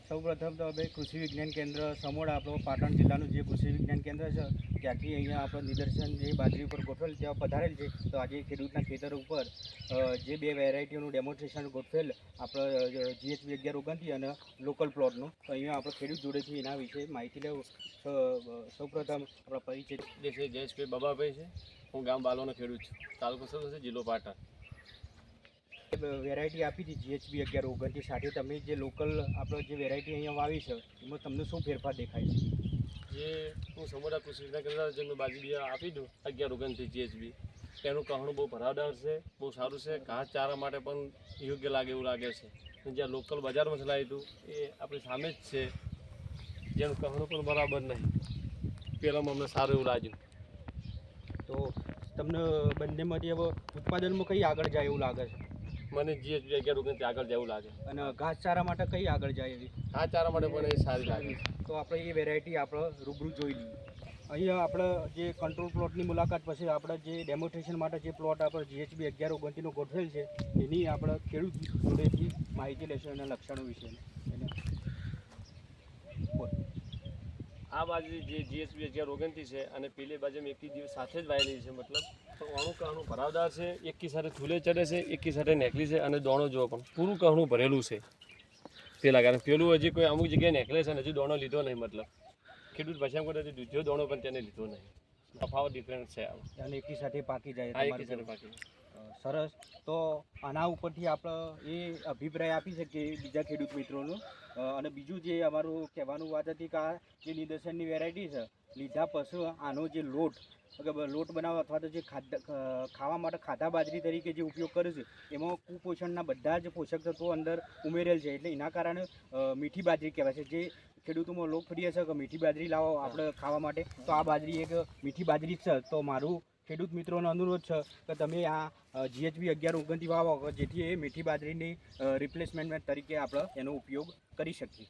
સૌપ્રથમ તો હવે કૃષિ વિજ્ઞાન કેન્દ્ર સમોડ આપણો પાટણ જિલ્લાનું જે કૃષિ વિજ્ઞાન કેન્દ્ર છે ત્યાંથી અહીંયા આપણે નિદર્શન જે બાજરી ઉપર ગોઠવેલ ત્યાં પધારેલ છે. તો આજે ખેડૂતના ખેતર ઉપર જે બે વેરાયટીઓનું ડેમોન્સ્ટ્રેશન ગોઠવેલ આપણે GHB 1129 અને લોકલ પ્લોટનું. તો અહીંયા આપણે ખેડૂત જોડેથી એના વિશે માહિતી લેવું. સૌપ્રથમ આપણા પરિચય. જે છે જયેશભાઈ બબાભાઈ છે. હું ગામ બાલોનો ખેડૂત છું. તાલુકો સર છે, જિલ્લો પાટણ. વેરાયટી આપી હતી GHB 1129 સાથે તમે જે લોકલ આપણે જે વેરાયટી અહીંયા વાવી છે એમાં તમને શું ફેરફાર દેખાય છે? જે હું સમોડા કૃષિ વિજ્ઞાન કેન્દ્ર જે મેં બાજરી બિયારણ આપી દઉં 1129 GHB, એનું કહણું બહુ ભરાવદાર છે, બહુ સારું છે. ઘાસ ચારા માટે પણ યોગ્ય લાગે એવું લાગે છે. જ્યાં લોકલ બજારમાં ચલાવ્યું હતું એ આપણી સામે જ છે, જેનું કહણું પણ બરાબર નહીં. પહેલાંમાં અમને સારું એવું લાગ્યું. તો તમને બંનેમાંથી હવે ઉત્પાદનમાં કઈ આગળ જાય એવું લાગે છે? મને GHB 1129 આગળ જવું લાગે. અને ઘાસચારા માટે કઈ આગળ જાય એવી? ઘાસ ચારા માટે પણ એ સારી લાગે. તો આપણે એ વેરાયટી આપણે રૂબરૂ જોઈ લઈએ. અહીંયા આપણે જે કંટ્રોલ પ્લોટની મુલાકાત પછી આપણે જે ડેમોન્સ્ટ્રેશન માટે જે પ્લોટ આપણે GHB 1129 ગોઠવેલ છે એની આપણે ખેડૂત જોડેથી માહિતી લેશું એના લક્ષણો વિશે. આ બાજુ જે GHB 1129 છે અને પેલી બાજુ મેં એક દિવસ સાથે જ વાયેલી છે. મતલબ અણું કહણું ભરાવદાર છે, એકી સાથે થૂલે ચડે છે, એકી સાથે નેકલી છે અને દોણો જો પણ પૂરું કહણું ભરેલું છે પેલા. કારણ પેલું હજી કોઈ અમુક જગ્યાએ નેકલે છે અને હજી દોણો લીધો નહીં. મતલબ ખેડૂત ભાષામાં કોઈ દૂધ્યો દોણો પણ તેને લીધો નહીં. તફાવત ડિફરન્સ છે અને એકી સાથે પાકી જાય. એકી સાથે પાકી. સરસ. તો આના ઉપરથી આપણે એ અભિપ્રાય આપી શકીએ બીજા ખેડૂત મિત્રોનો. અને બીજું જે અમારું કહેવાનું વાત હતી કે આ જે નિદર્શનની વેરાયટી છે લીધા પછી આનો જે લોટ બનાવવા અથવા તો જે ખાવા માટે ખાધા બાજરી તરીકે જે ઉપયોગ કરે છે એમાં કુપોષણના બધા જ પોષક તત્વો અંદર ઉમેરેલ છે. એટલે એના કારણે મીઠી બાજરી કહેવાય છે. જે ખેડૂતોમાં લોકપ્રિય છે કે મીઠી બાજરી લાવો આપણે ખાવા માટે, તો આ બાજરી એક મીઠી બાજરી જ છે. તો મારું ખેડૂત મિત્રોનો અનુરોધ છે કે તમે આ GHB 1129 વાવો જેથી એ મીઠી બાજરીની રિપ્લેસમેન્ટ તરીકે આપણે એનો ઉપયોગ કરી શકીએ.